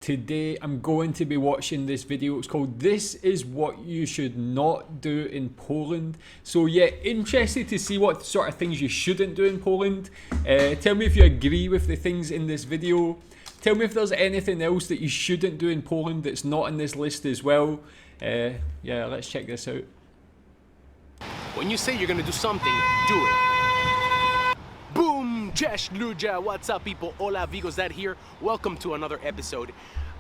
Today I'm going to be watching this video. It's called "This is what you should not do in Poland." So yeah, interested to see what sort of things you shouldn't do in Poland. Tell me if you agree with the things in this video. Tell me if there's anything else that you shouldn't do in Poland that's not in this list as well. Yeah, let's check this out. When you say you're gonna do something, do it. Boom! Cześć ludzie! What's up people? Hola Vigos Dad here. Welcome to another episode.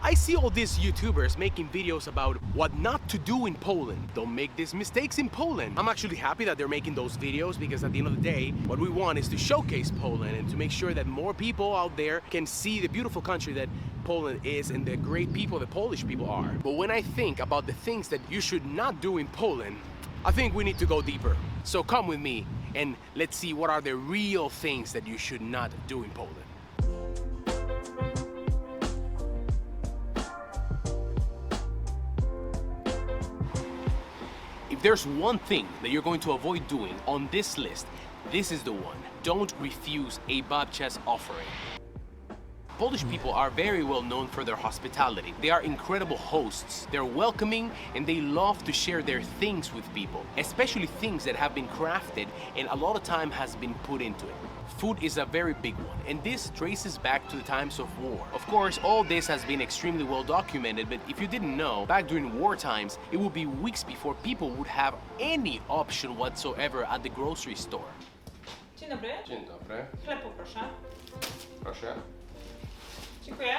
I see all these YouTubers making videos about what not to do in Poland. Don't make these mistakes in Poland. I'm actually happy that they're making those videos because at the end of the day, what we want is to showcase Poland and to make sure that more people out there can see the beautiful country that Poland is and the great people the Polish people are. But when I think about the things that you should not do in Poland, I think we need to go deeper. So come with me and let's see what are the real things that you should not do in Poland. If there's one thing that you're going to avoid doing on this list, this is the one. Don't refuse a babcia's offering. Polish people are very well known for their hospitality. They are incredible hosts. They're welcoming and they love to share their things with people, especially things that have been crafted and a lot of time has been put into it. Food is a very big one, and this traces back to the times of war. Of course, all this has been extremely well documented, but if you didn't know, back during war times, it would be weeks before people would have any option whatsoever at the grocery store. Dzień dobry. Dzień dobry. Chleb poproszę. Proszę. Dziękuję.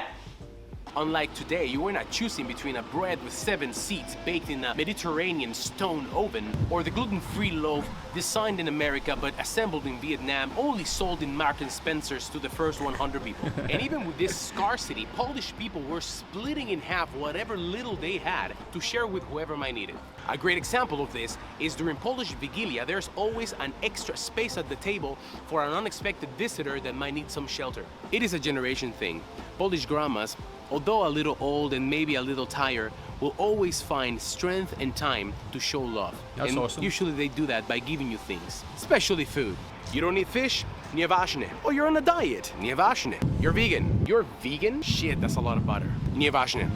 Unlike today, you were not choosing between a bread with 7 seeds baked in a Mediterranean stone oven or the gluten-free loaf designed in America but assembled in Vietnam, only sold in Marks and Spencer's to the first 100 people. And even with this scarcity, Polish people were splitting in half whatever little they had to share with whoever might need it. A great example of this is during Polish Vigilia, there's always an extra space at the table for an unexpected visitor that might need some shelter. It is a generation thing. Polish grandmas, although a little old and maybe a little tired, will always find strength and time to show love. That's awesome. Usually they do that by giving you things, especially food. You don't eat fish? Nieważne. Oh, you're on a diet? Nieważne. You're vegan? You're vegan? Shit, that's a lot of butter. Nieważne.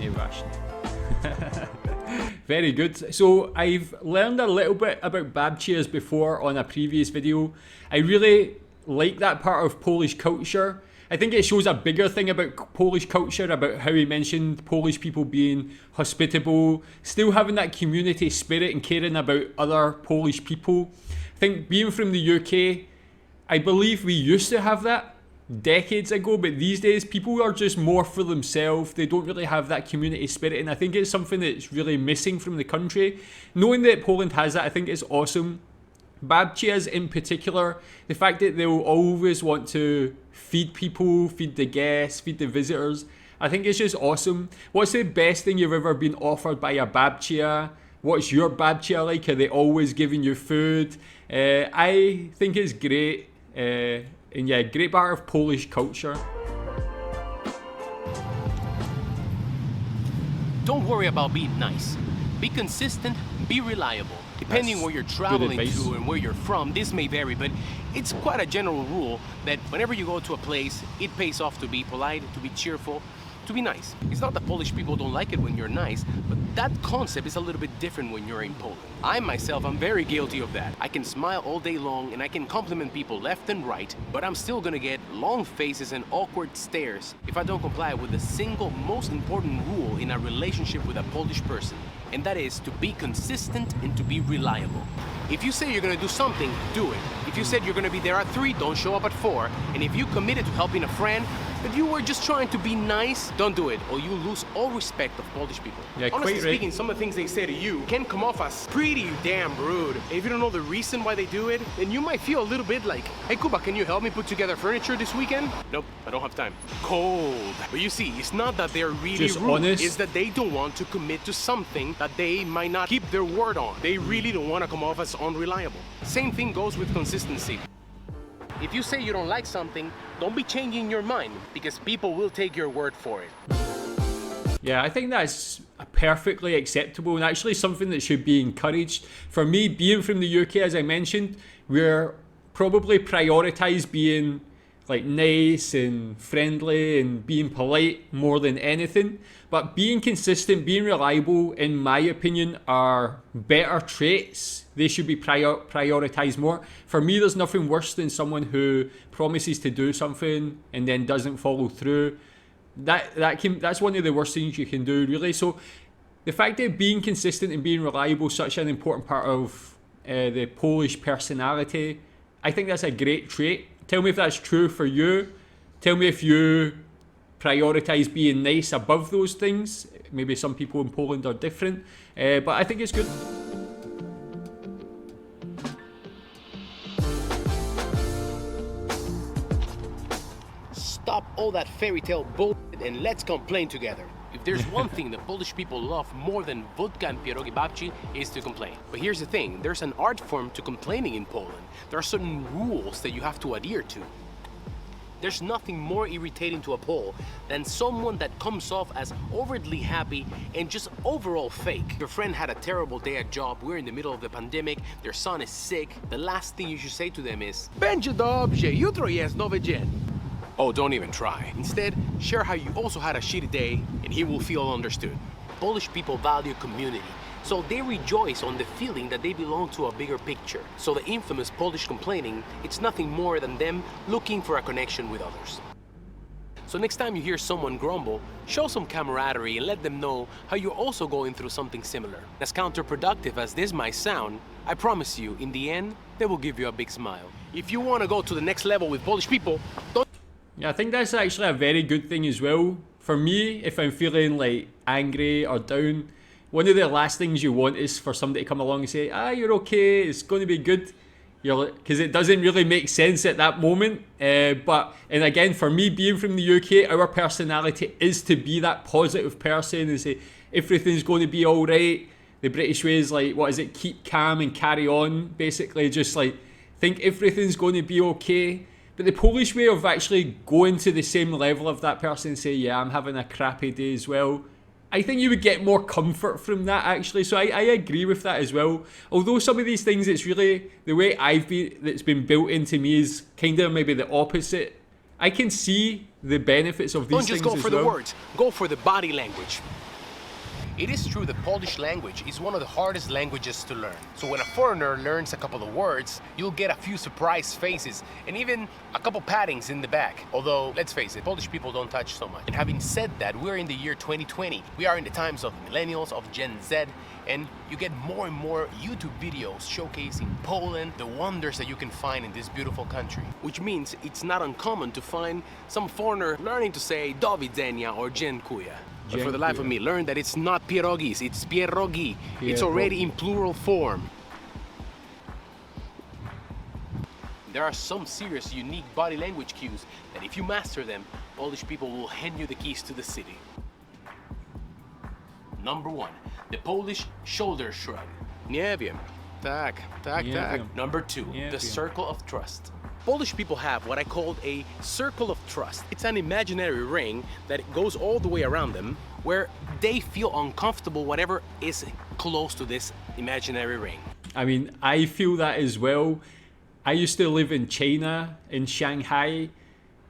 Very good. So I've learned a little bit about babcias before on a previous video. I really like that part of Polish culture. I think it shows a bigger thing about Polish culture, about how he mentioned Polish people being hospitable, still having that community spirit and caring about other Polish people. I think being from the UK, I believe we used to have that decades ago, but these days people are just more for themselves. They don't really have that community spirit, and I think it's something that's really missing from the country. Knowing that Poland has that, I think it's awesome. Babcias in particular, the fact that they'll always want to feed people, feed the guests, feed the visitors, I think it's just awesome. What's the best thing you've ever been offered by a babcia? What's your babcia like? Are they always giving you food? I think it's great. And yeah, great part of Polish culture. Don't worry about being nice. Be consistent, be reliable. Depending where you're traveling to and where you're from, this may vary, but it's quite a general rule that whenever you go to a place, it pays off to be polite, to be cheerful, to be nice. It's not that Polish people don't like it when you're nice, but that concept is a little bit different when you're in Poland. I myself, I'm very guilty of that. I can smile all day long and I can compliment people left and right, but I'm still gonna get long faces and awkward stares if I don't comply with the single most important rule in a relationship with a Polish person, and that is to be consistent and to be reliable. If you say you're gonna do something, do it. If you said you're gonna be there at 3, don't show up at 4. And if you committed to helping a friend, but you were just trying to be nice, don't do it, or you lose all respect of Polish people. Yeah, honestly speaking, some of the things they say to you can come off as pretty damn rude. If you don't know the reason why they do it, then you might feel a little bit like, hey Kuba, can you help me put together furniture this weekend? Nope, I don't have time. Cold. But you see, it's not that they're really just rude, honest. it's that they don't want to commit to something that they might not keep their word on. They really don't want to come off as unreliable. Same thing goes with consistency. If you say you don't like something, don't be changing your mind because people will take your word for it. Yeah, I think that's perfectly acceptable and actually something that should be encouraged. For me, being from the UK, as I mentioned, we're probably prioritise being like nice and friendly and being polite more than anything. But being consistent, being reliable, in my opinion, are better traits. They should be prioritized more. For me, there's nothing worse than someone who promises to do something and then doesn't follow through. That's one of the worst things you can do, really. So the fact that being consistent and being reliable is such an important part of the Polish personality, I think that's a great trait. Tell me if that's true for you. Tell me if you prioritize being nice above those things. Maybe some people in Poland are different, but I think it's good. Stop all that fairy tale bullshit and let's complain together. If there's one thing the Polish people love more than vodka and pierogi babci, is to complain. But here's the thing, there's an art form to complaining in Poland. There are certain rules that you have to adhere to. There's nothing more irritating to a Pole than someone that comes off as overtly happy and just overall fake. Your friend had a terrible day at job, we're in the middle of the pandemic, their son is sick. The last thing you should say to them is, "Będzie dobrze, jutro jest nowy dzień." Oh, don't even try. Instead, share how you also had a shitty day and he will feel understood. Polish people value community, so they rejoice on the feeling that they belong to a bigger picture. So the infamous Polish complaining, it's nothing more than them looking for a connection with others. So next time you hear someone grumble, show some camaraderie and let them know how you're also going through something similar. As counterproductive as this might sound, I promise you, in the end, they will give you a big smile. If you want to go to the next level with Polish people, don't... Yeah, I think that's actually a very good thing as well. For me, if I'm feeling like angry or down, one of the last things you want is for somebody to come along and say, you're okay, it's going to be good. Because it doesn't really make sense at that moment. And again, for me, being from the UK, our personality is to be that positive person and say, everything's going to be all right. The British way is like, what is it? Keep calm and carry on. Basically, just like, think everything's going to be okay. But the Polish way of actually going to the same level of that person and say, yeah, I'm having a crappy day as well, I think you would get more comfort from that, actually. So I agree with that as well. Although some of these things, it's really the way that's been built into me is kind of maybe the opposite. I can see the benefits of these things as well. Don't just go for the words, go for the body language. It is true the Polish language is one of the hardest languages to learn. So when a foreigner learns a couple of words, you'll get a few surprised faces and even a couple pattings in the back. Although, let's face it, Polish people don't touch so much. And having said that, we're in the year 2020. We are in the times of millennials, of Gen Z, and you get more and more YouTube videos showcasing Poland, the wonders that you can find in this beautiful country. Which means it's not uncommon to find some foreigner learning to say do widzenia or dziękuję. But for the life of me, learn that it's not pierogis, it's pierogi. It's already in plural form. There are some serious, unique body language cues that if you master them, Polish people will hand you the keys to the city. Number 1, the Polish shoulder shrug. Nie wiem. Tak. Number 2, the circle of trust. Polish people have what I call a circle of trust. It's an imaginary ring that goes all the way around them where they feel uncomfortable whatever is close to this imaginary ring. I mean, I feel that as well. I used to live in China, in Shanghai.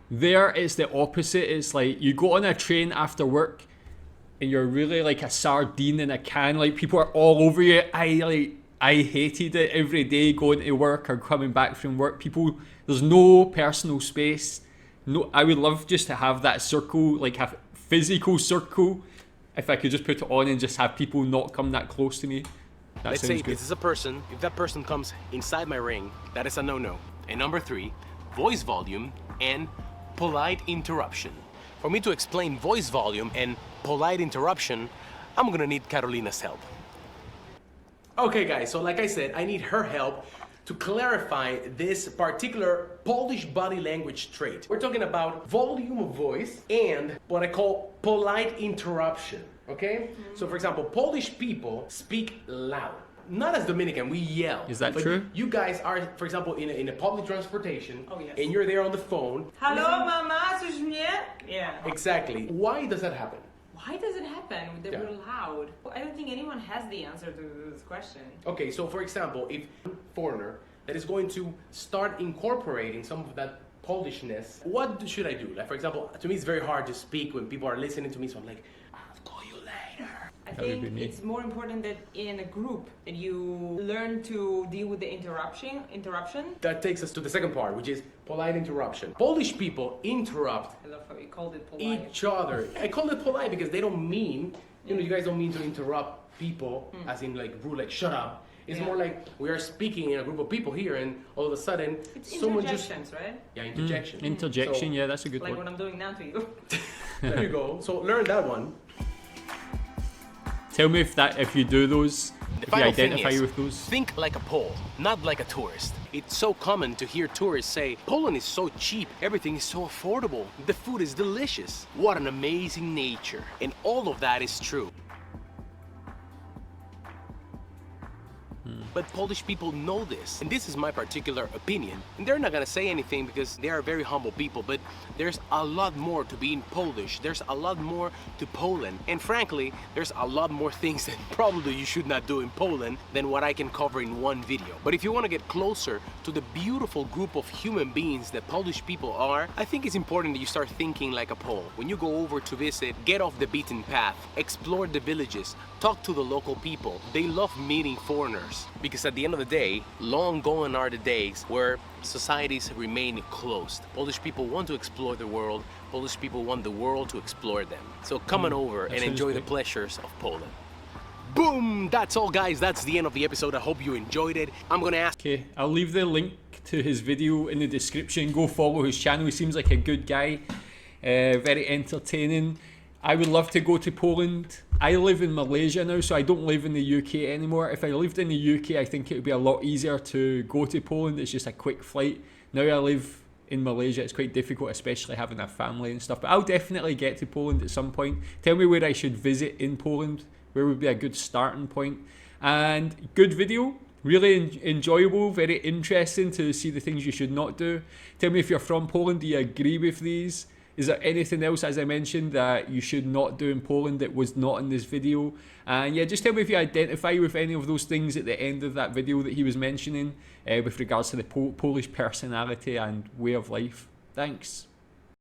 There, it's the opposite. It's like you go on a train after work and you're really like a sardine in a can. Like people are all over you. I hated it every day going to work or coming back from work. There's no personal space. No, I would love just to have that circle, like have physical circle. If I could just put it on and just have people not come that close to me. Let's say this is a person. If that person comes inside my ring, that is a no-no. And number 3, voice volume and polite interruption. For me to explain voice volume and polite interruption, I'm gonna need Karolina's help. Okay guys, so like I said, I need her help to clarify this particular Polish body language trait. We're talking about volume of voice and what I call polite interruption, okay? So for example, Polish people speak loud. Not as Dominican, we yell. Is that true? You guys are, for example, in a public transportation, Oh, yes. and you're there on the phone. Hello, mama, słyszysz mnie? Yeah. Exactly. Why does that happen? Why does it happen that Yeah. we're loud? I don't think anyone has the answer to this question. Okay, so for example, if a foreigner that is going to start incorporating some of that Polishness, what should I do? Like, for example, to me it's very hard to speak when people are listening to me, so I'm like, I'll call you later. I think it's more important that in a group that you learn to deal with the interruption. That takes us to the second part, which is polite interruption. Polish people interrupt I love how you called it polite. each other. I call it polite because they don't mean, you guys don't mean to interrupt people, as in like rude, like shut up. It's more like we are speaking in a group of people here, and all of a sudden, It's someone just interjections, right? interjection. Interjection, So, yeah, that's a good Like one. what I'm doing now to you. There you go. So learn that one. Tell me if you do those, The if you final thing identify is, with those. think like a Pole, not like a tourist. It's so common to hear tourists say, Poland is so cheap, everything is so affordable, the food is delicious. What an amazing nature. And all of that is true. But Polish people know this, and this is my particular opinion. And they're not gonna say anything because they are very humble people, but there's a lot more to being Polish. There's a lot more to Poland. And frankly, there's a lot more things that probably you should not do in Poland than what I can cover in one video. But if you wanna get closer to the beautiful group of human beings that Polish people are, I think it's important that you start thinking like a Pole. When you go over to visit, get off the beaten path, explore the villages, talk to the local people. They love meeting foreigners. Because at the end of the day, long gone are the days where societies remain closed. Polish people want to explore the world. Polish people want the world to explore them. So come on over and enjoy the pleasures of Poland. Boom! That's all, guys. That's the end of the episode. I hope you enjoyed it. I'm gonna ask... Okay, I'll leave the link to his video in the description. Go follow his channel. He seems like a good guy. Very entertaining. I would love to go to Poland. I live in Malaysia now, so I don't live in the UK anymore. If I lived in the UK, I think it would be a lot easier to go to Poland. It's just a quick flight. Now I live in Malaysia, it's quite difficult, especially having a family and stuff. But I'll definitely get to Poland at some point. Tell me where I should visit in Poland. Where would be a good starting point? And good video. Really enjoyable, very interesting to see the things you should not do. Tell me if you're from Poland, do you agree with these? Is there anything else, as I mentioned, that you should not do in Poland that was not in this video? And yeah, just tell me if you identify with any of those things at the end of that video that he was mentioning with regards to the Polish personality and way of life. Thanks.